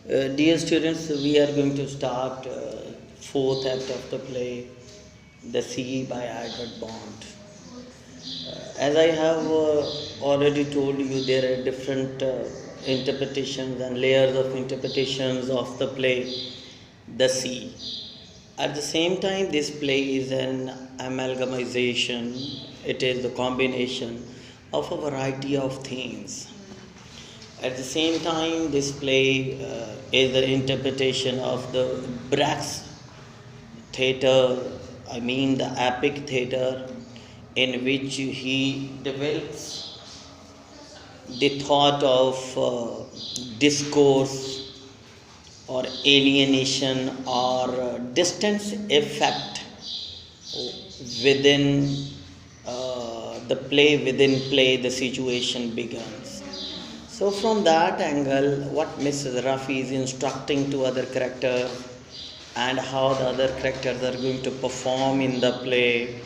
Dear students, we are going to start fourth act of the play, The Sea by Edward Bond. As I have already told you, there are different interpretations and layers of interpretations of the play, The Sea. At the same time, this play is an amalgamation, it is the combination of a variety of themes. At the same time, this play is the interpretation of the Brack's theatre, I mean the epic theatre, in which he develops the thought of discourse or alienation or distance effect within within play, the situation begins. So from that angle, what Mrs. Ruffy is instructing to other characters and how the other characters are going to perform in the play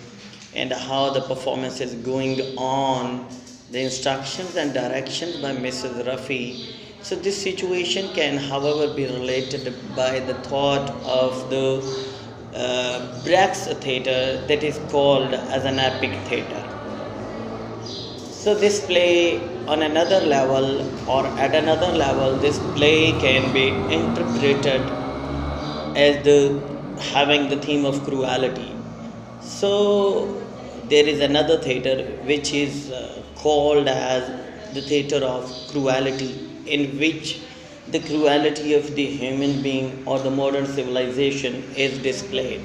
and how the performance is going on, the instructions and directions by Mrs. Ruffy. So this situation can, however, be related by the thought of the Brack's theatre that is called as an epic theatre. So this play on another level or at another level, this play can be interpreted as having the theme of cruelty. So there is another theatre which is called as the theatre of cruelty, in which the cruelty of the human being or the modern civilization is displayed.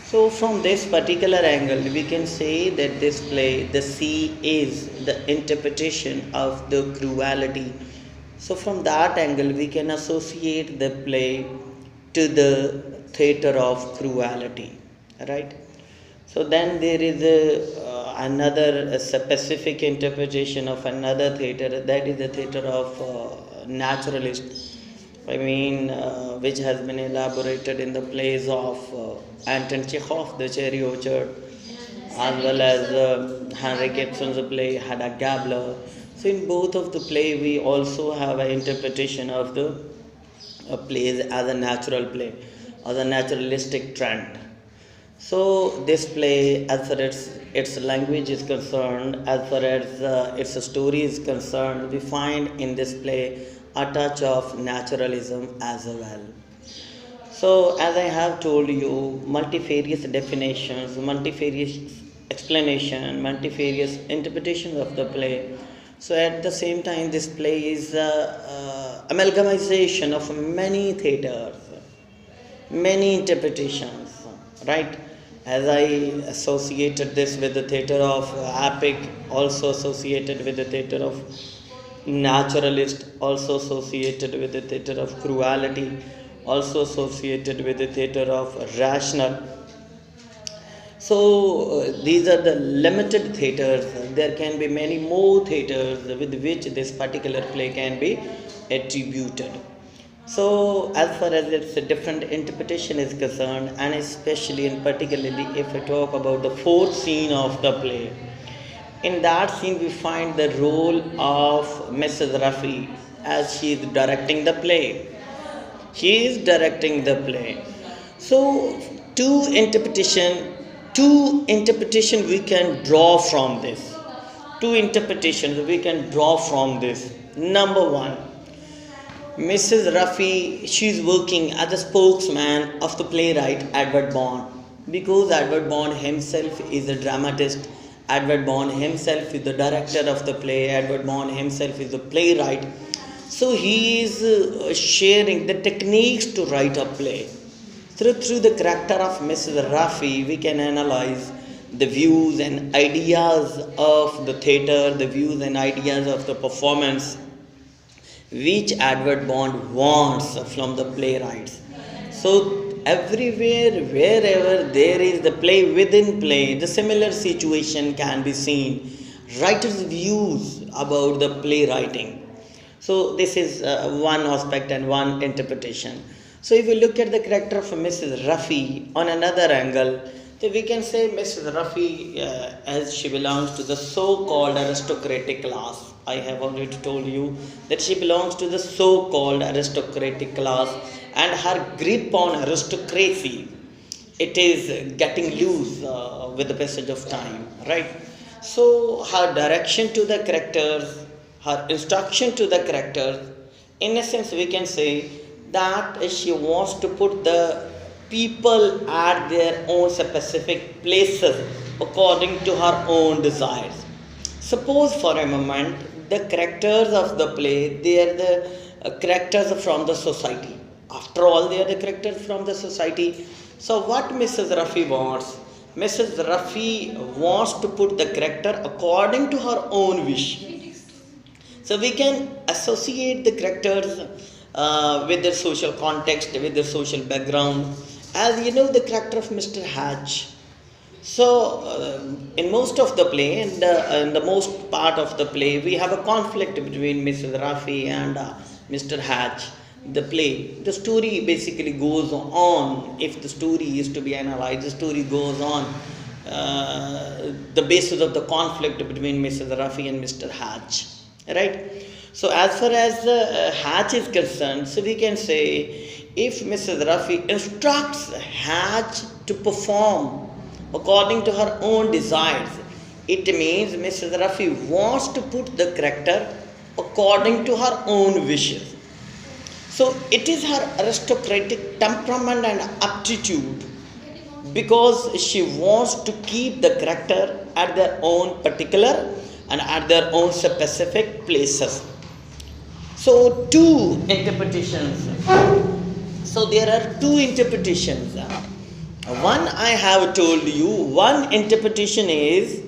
So from this particular angle, we can say that this play, The Sea, is the interpretation of the cruelty. So from that angle, we can associate the play to the theatre of cruelty, right? So then there is another specific interpretation of another theatre, that is the theatre of naturalist. I mean, which has been elaborated in the plays of Anton Chekhov, The Cherry Orchard, as well as Henry Gibson's play Hedda Gabler. So in both of the play, we also have an interpretation of the plays as a natural play, as a naturalistic trend. So this play, as far as its language is concerned, as far as its story is concerned, we find in this play a touch of naturalism as well. So as I have told you, multifarious definitions, multifarious explanation, multifarious interpretations of the play. So at the same time, this play is amalgamation of many theatres, many interpretations, right? As I associated this with the theatre of epic, also associated with the theatre of naturalist, also associated with the theatre of cruelty, also associated with the theatre of rational. So these are the limited theatres. There can be many more theatres with which this particular play can be attributed. So as far as its different interpretation is concerned, and especially and particularly if I talk about the fourth scene of the play, in that scene we find the role of Mrs. Ruffy as she is directing the play. She is directing the play. So two interpretation we can draw from this. Two interpretations we can draw from this. Number one, Mrs. Ruffy, she is working as a spokesman of the playwright Edward Bond, because Edward Bond himself is a dramatist. Edward Bond himself is the director of the play. Edward Bond himself is the playwright. So he is sharing the techniques to write a play. Through the character of Mrs. Ruffy, we can analyze the views and ideas of the theatre, the views and ideas of the performance, which Edward Bond wants from the playwrights. So everywhere, wherever there is the play within play, the similar situation can be seen. Writers' views about the playwriting. So this is one aspect and one interpretation. So if we look at the character of Mrs. Ruffy on another angle, so we can say Mrs. Ruffy, as she belongs to the so-called aristocratic class. I have already told you that she belongs to the so-called aristocratic class, and her grip on aristocracy, it is getting loose with the passage of time, right? So her direction to the characters, her instruction to the characters, in a sense we can say that she wants to put the people at their own specific places according to her own desires. Suppose for a moment the characters of the play, they are the characters from the society. After all, they are the characters from the society. So what Mrs. Ruffy wants? Mrs. Ruffy wants to put the character according to her own wish. So we can associate the characters with their social context, with their social background. As you know, the character of Mr. Hatch. So, in most of the play, and in the most part of the play, we have a conflict between Mrs. Rafi and Mr. Hatch. The play, the story basically goes on. If the story is to be analyzed, the story goes on the basis of the conflict between Mrs. Rafi and Mr. Hatch, right? So, as far as Hatch is concerned, so we can say if Mrs. Rafi instructs Hatch to perform according to her own desires, it means Mrs. Rafi wants to put the character according to her own wishes. So it is her aristocratic temperament and aptitude, because she wants to keep the character at their own particular and at their own specific places. So two interpretations. So there are two interpretations. One I have told you, one interpretation is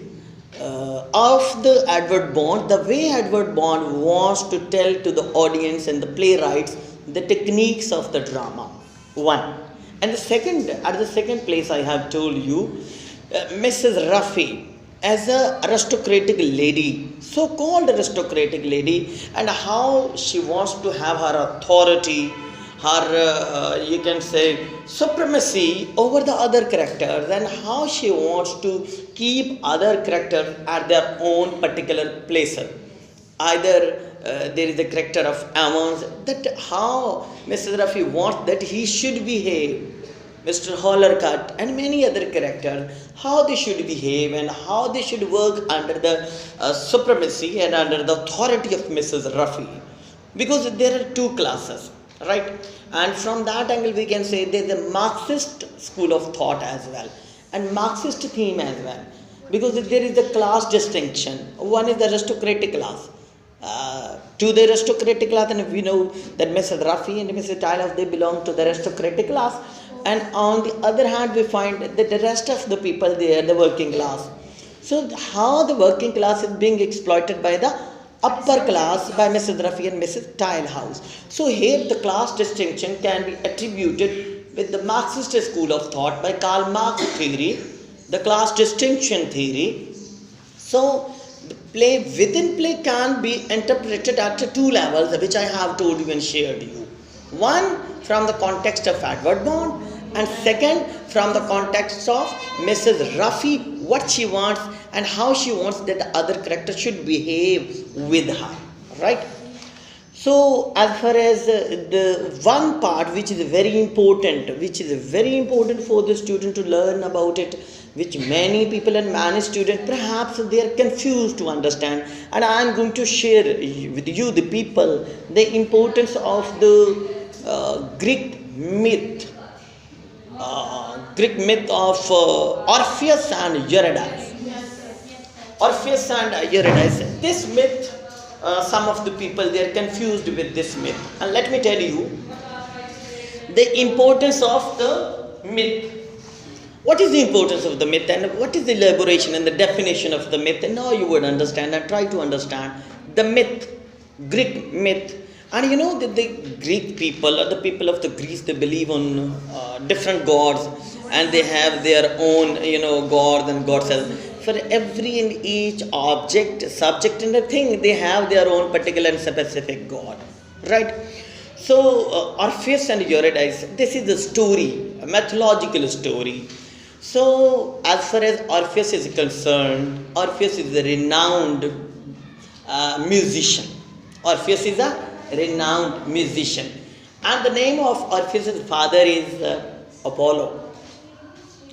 of the Edward Bond, the way Edward Bond wants to tell to the audience and the playwrights the techniques of the drama. One. And the second, at the second place I have told you, Mrs. Ruffy as a aristocratic lady, so-called aristocratic lady, and how she wants to have her authority, her you can say supremacy over the other characters, and how she wants to keep other characters at their own particular places. Either there is the character of Ammons, that how Mrs. Ruffy wants that he should behave, Mr. Hollercut and many other characters, how they should behave and how they should work under the supremacy and under the authority of Mrs. Ruffy. Because there are two classes, right? And from that angle we can say there is a Marxist school of thought as well, and Marxist theme as well, because there is the class distinction. One is the aristocratic class. To the aristocratic class, and we know that Mrs. Ruffy and Mrs. Tyler, they belong to the aristocratic class, and on the other hand we find that the rest of the people, they are the working class. So how the working class is being exploited by the upper class, by Mrs. Ruffy and Mrs. Tilehouse. So here the class distinction can be attributed with the Marxist school of thought by Karl Marx theory, the class distinction theory. So the play within play can be interpreted at two levels, which I have told you and shared you. One from the context of Edward Bond, and second from the context of Mrs. Ruffy, what she wants and how she wants that the other character should behave with her, right? So as far as the one part which is very important for the student to learn about it, which many people and many students perhaps they are confused to understand, and I am going to share with you the people the importance of the Greek myth of Orpheus and Eurydice. Orpheus and Eurydice. This myth, some of the people they are confused with this myth, and let me tell you the importance of the myth. What is the importance of the myth, and what is the elaboration and the definition of the myth? And now you would understand and try to understand the myth, Greek myth. And you know that the Greek people, or the people of the Greece, they believe on different gods, and they have their own, gods and goddesses. For every and each object, subject and a thing, they have their own particular and specific god, right? So Orpheus and Eurydice, this is the story, a mythological story. So as far as Orpheus is concerned, Orpheus is a renowned musician. Orpheus is a renowned musician. And the name of Orpheus' father is Apollo.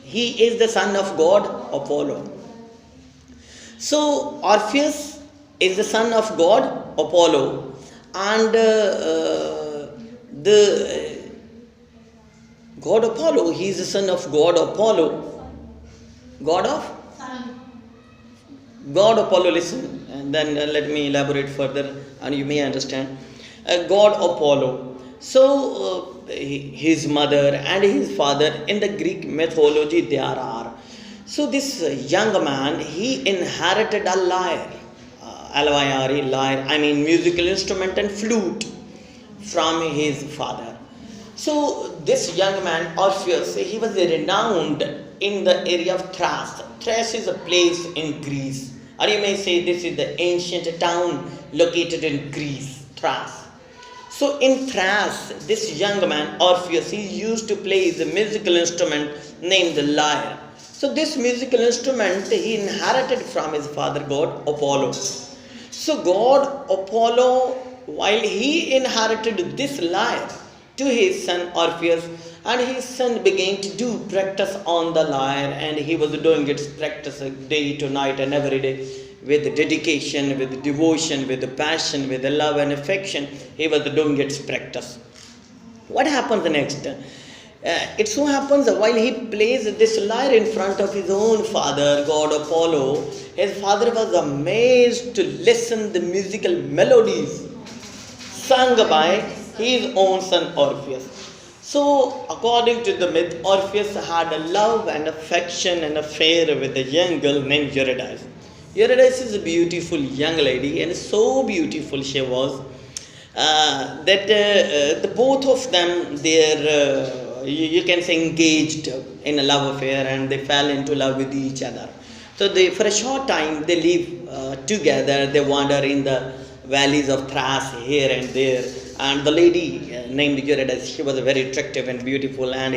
He is the son of god Apollo. So Orpheus is the son of god Apollo, and the god Apollo, he is the son of god Apollo. God of God Apollo, listen, and then let me elaborate further and you may understand. God Apollo. So, his mother and his father in the Greek mythology there are. So, this young man, he inherited a lyre, L-Y-R-E, lyre, I mean musical instrument and flute from his father. So, this young man, Orpheus, he was renowned in the area of Thrace. Thrace is a place in Greece, or you may say this is the ancient town located in Greece, Thrace. So in Thrace, this young man, Orpheus, he used to play the musical instrument named the lyre. So this musical instrument he inherited from his father god Apollo. So god Apollo, while he inherited this lyre to his son Orpheus, and his son began to do practice on the lyre, and he was doing its practice day to night and every day with dedication, with devotion, with passion, with love and affection. He was doing its practice. What happens next? It so happens that while he plays this lyre in front of his own father, god Apollo, his father was amazed to listen the musical melodies sung by his own son Orpheus. So, according to the myth, Orpheus had a love and affection and affair with a young girl named Eurydice. Eurydice is a beautiful young lady, and so beautiful she was that the both of them, you can say, engaged in a love affair, and they fell into love with each other. So, for a short time, they live together. They wander in the valleys of Thrace here and there. And the lady named Eurydice, she was very attractive and beautiful, and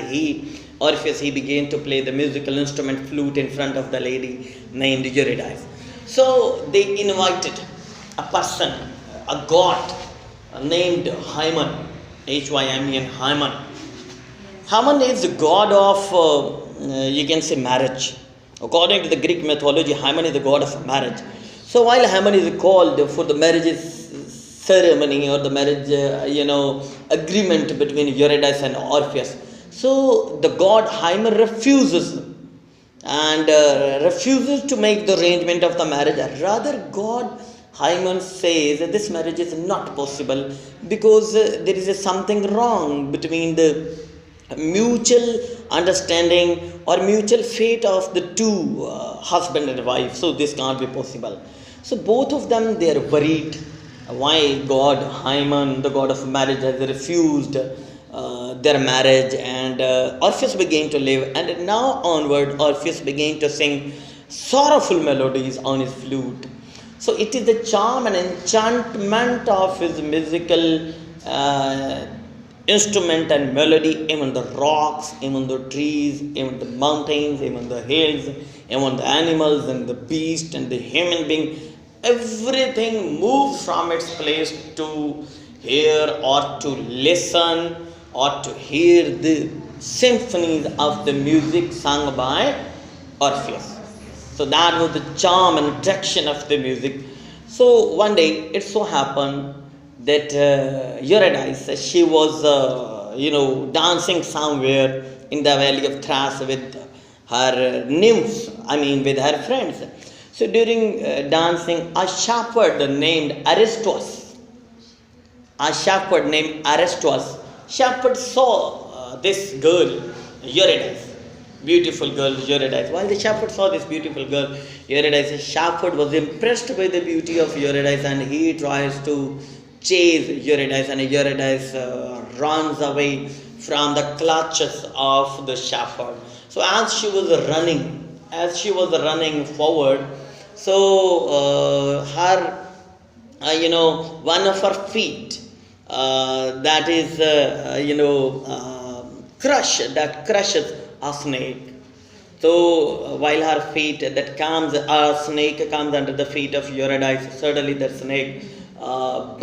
Orpheus, he began to play the musical instrument flute in front of the lady named Eurydice. So they invited a person, a god named Hymen, Hymen, Hymen. Hymen is the god of, you can say, marriage. According to the Greek mythology, Hymen is the god of marriage. So while Hymen is called for the marriages ceremony or the marriage, agreement between Eurydice and Orpheus. So the god Hymen refuses to make the arrangement of the marriage. Rather, god Hymen says that this marriage is not possible because there is something wrong between the mutual understanding or mutual fate of the two husband and wife. So this can't be possible. So both of them, they are worried why god Hymen, the god of marriage, has refused their marriage, and Orpheus began to live, and now onward Orpheus began to sing sorrowful melodies on his flute. So it is the charm and enchantment of his musical instrument and melody, even the rocks, even the trees, even the mountains, even the hills, even the animals and the beast and the human being. Everything moves from its place to hear or to listen or to hear the symphonies of the music sung by Orpheus. So that was the charm and attraction of the music. So one day it so happened that Eurydice, she was dancing somewhere in the valley of Thrace with her nymphs, with her friends. So during dancing, a shepherd named Aristos, shepherd saw this girl, Eurydice, beautiful girl, Eurydice. While the shepherd saw this beautiful girl, Eurydice, shepherd was impressed by the beauty of Eurydice, and he tries to chase Eurydice, and Eurydice runs away from the clutches of the shepherd. So as she was running forward, so one of her feet, crushes a snake. So while her feet that comes, a snake comes under the feet of Eurydice. Suddenly that snake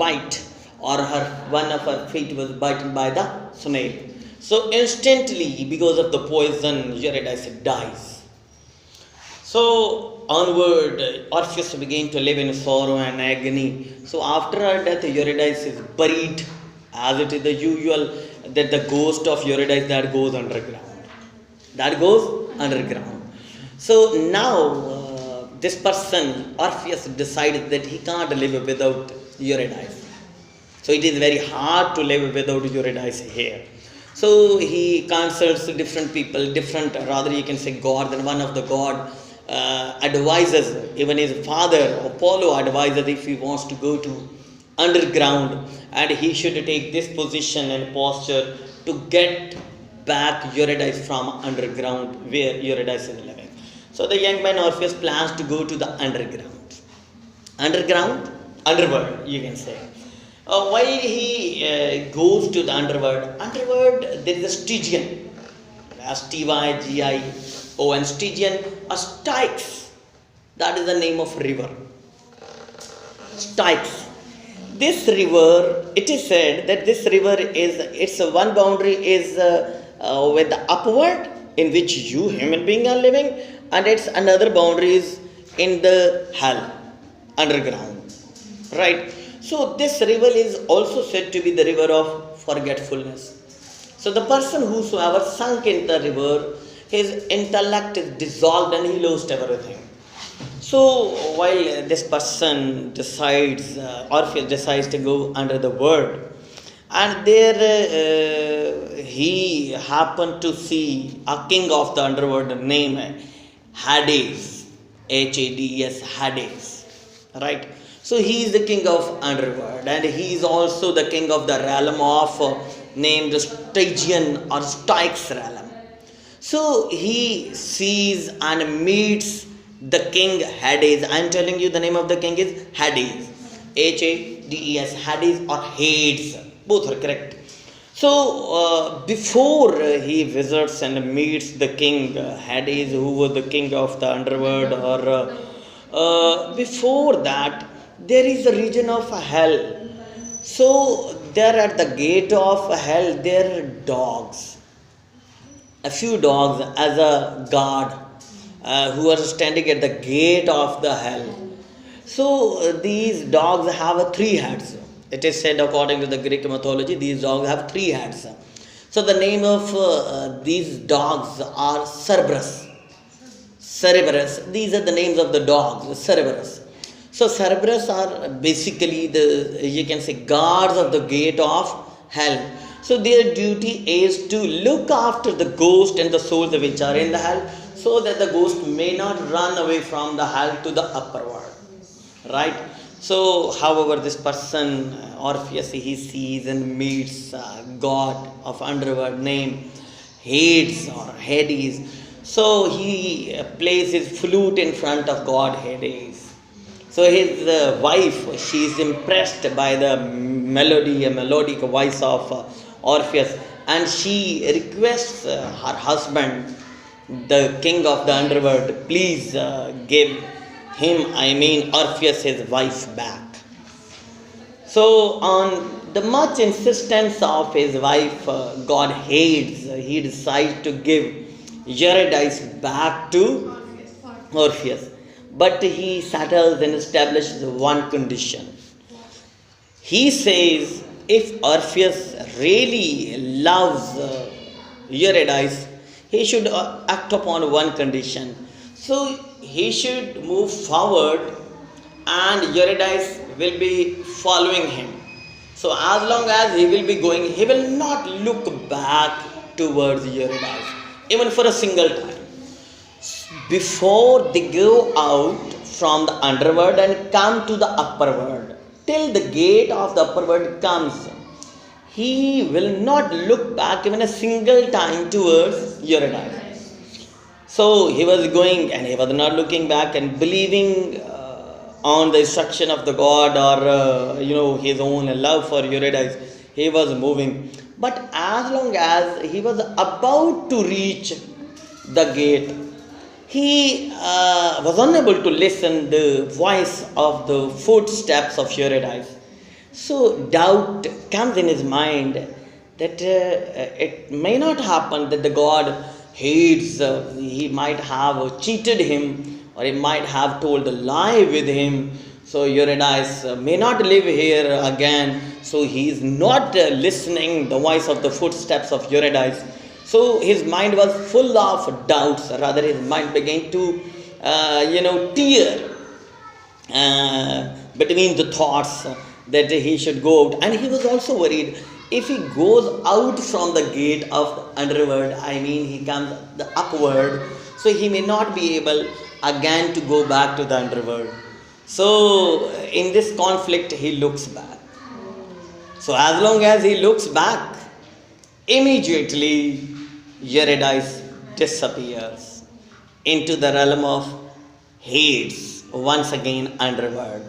bite, or her one of her feet was bitten by the snake. So instantly, because of the poison, Eurydice dies. So onward, Orpheus began to live in sorrow and agony. So after her death, Eurydice is buried, as it is the usual that the ghost of Eurydice that goes underground. That goes underground. So now this person, Orpheus, decides that he can't live without Eurydice. So it is very hard to live without Eurydice here. So he consults different people, different, rather you can say God, and one of the God advises, even his father Apollo advises if he wants to go to underground, and he should take this position and posture to get back Eurydice from underground where Eurydice is living. So the young man Orpheus plans to go to the underworld, you can say. While he goes to the underworld, there is a Stygian, Stygion, Stygian, a Styx. That is the name of river. Styx. This river, it is said that this river is, its one boundary is with the upward, in which you human being are living, and its another boundary is in the hell, underground. Right? So this river is also said to be the river of forgetfulness. So the person whosoever sunk in the river, his intellect is dissolved and he lost everything. So while this person decides, Orpheus decides to go under the world, and there he happened to see a king of the underworld named Hades, Hades, Hades, right? So he is the king of underworld, and he is also the king of the realm of named Stygian or Styx realm. So he sees and meets the king Hades. I am telling you the name of the king is Hades, Hades, Hades or Hades, both are correct. So before he visits and meets the king Hades, who was the king of the underworld, or before that, there is a region of hell. So there at the gate of hell, there are dogs, a few dogs as a guard, who are standing at the gate of the hell. So these dogs have three heads. It is said, according to the Greek mythology, these dogs have three heads. So the name of these dogs are Cerberus. These are the names of the dogs, Cerberus. So Cerberus are basically the, you can say, guards of the gate of hell. So their duty is to look after the ghost and the souls which are in the hell, so that the ghost may not run away from the hell to the upper world. Right? So, however, this person, Orpheus, he sees and meets a god of underworld named Hades or Hades. So he plays his flute in front of God Hades. So his wife, she is impressed by the melodic voice of Orpheus, and she requests her husband, the king of the underworld, please give Orpheus, his wife back. So on the much insistence of his wife, God Hades, he decides to give Eurydice back to Orpheus. But he settles and establishes one condition. He says, if Orpheus really loves Eurydice, he should act upon one condition. So he should move forward and Eurydice will be following him. So as long as he will be going, he will not look back towards Eurydice, even for a single time. Before they go out from the underworld and come to the upper world, till the gate of the upper world comes, he will not look back even a single time towards Eurydice. So he was going and he was not looking back and believing on the instruction of the god, or his own love for Eurydice. He was moving. But as long as he was about to reach the gate, he was unable to listen the voice of the footsteps of Eurydice. So doubt comes in his mind that it may not happen that the god hates, he might have cheated him, or he might have told a lie with him. So Eurydice may not live here again. So he is not listening the voice of the footsteps of Eurydice. So his mind was full of doubts. Rather, his mind began to, tear between the thoughts that he should go out. And he was also worried if he goes out from the gate of the underworld, I mean, he comes the upward, so he may not be able again to go back to the underworld. So, in this conflict, he looks back. So, as long as he looks back, immediately Eurydice disappears into the realm of Hades, once again underworld.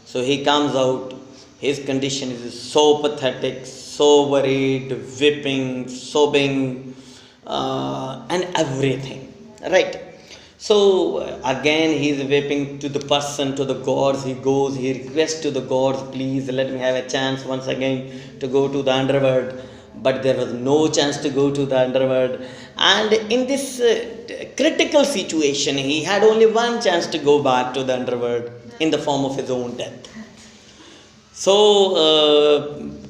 So he comes out, his condition is so pathetic, so worried, weeping, sobbing, and everything. Right? So again he is weeping to the person, to the gods. He goes, he requests to the gods, please let me have a chance once again to go to the underworld. But there was no chance to go to the underworld. And in this critical situation, he had only one chance to go back to the underworld in the form of his own death. So,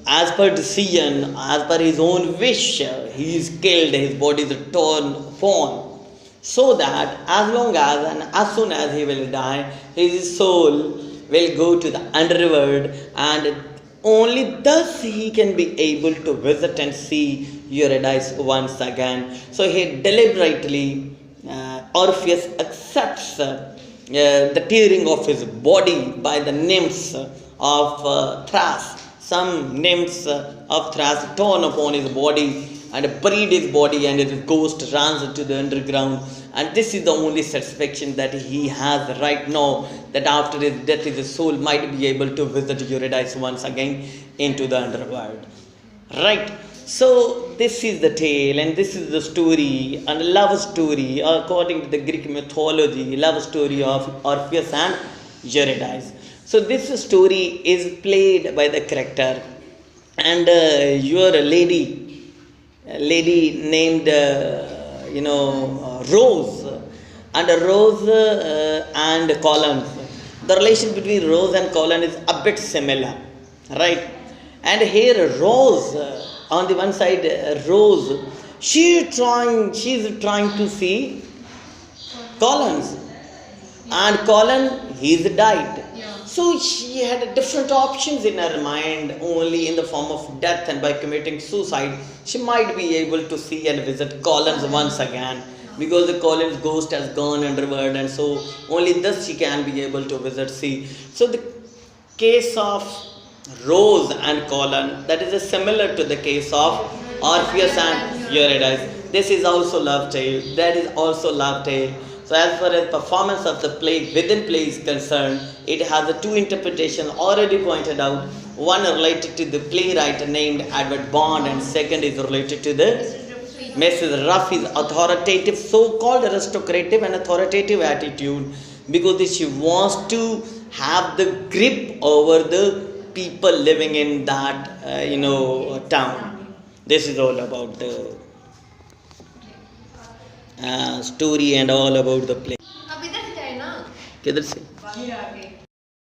as per decision, as per his own wish, he is killed, his body is torn, so that as long as and as soon as he will die, his soul will go to the underworld, and only thus he can be able to visit and see Eurydice once again. So he deliberately, Orpheus accepts the tearing of his body by the nymphs of Thrace. Some nymphs of Thrace torn upon his body and buried his body, and his ghost runs into the underground. And this is the only satisfaction that he has right now, that after his death his soul might be able to visit Eurydice once again into the underworld. Right? So this is the tale, and this is the story, and love story according to the Greek mythology, love story of Orpheus and Eurydice. So this story is played by the character, and your lady named Rose, and Rose and Collins. The relation between Rose and Collins is a bit similar, right? And here Rose, on the one side, Rose, she's trying to see Collins, and Colin, he's died. So she had different options in her mind, only in the form of death, and by committing suicide, she might be able to see and visit Collins once again, because the Collins ghost has gone underworld, and so only thus she can be able to visit, see. So the case of Rose and Colin, that is similar to the case of Orpheus and Eurydice. This is also love tale, that is also love tale. So as far as performance of the play within play is concerned, it has two interpretations already pointed out. One related to the playwright named Edward Bond, and second is related to the Mrs. Ruffy's authoritative, so-called aristocratic and authoritative attitude, because she wants to have the grip over the people living in that town. This is all about the story and all about the play. अब इधर से जाए ना किधर से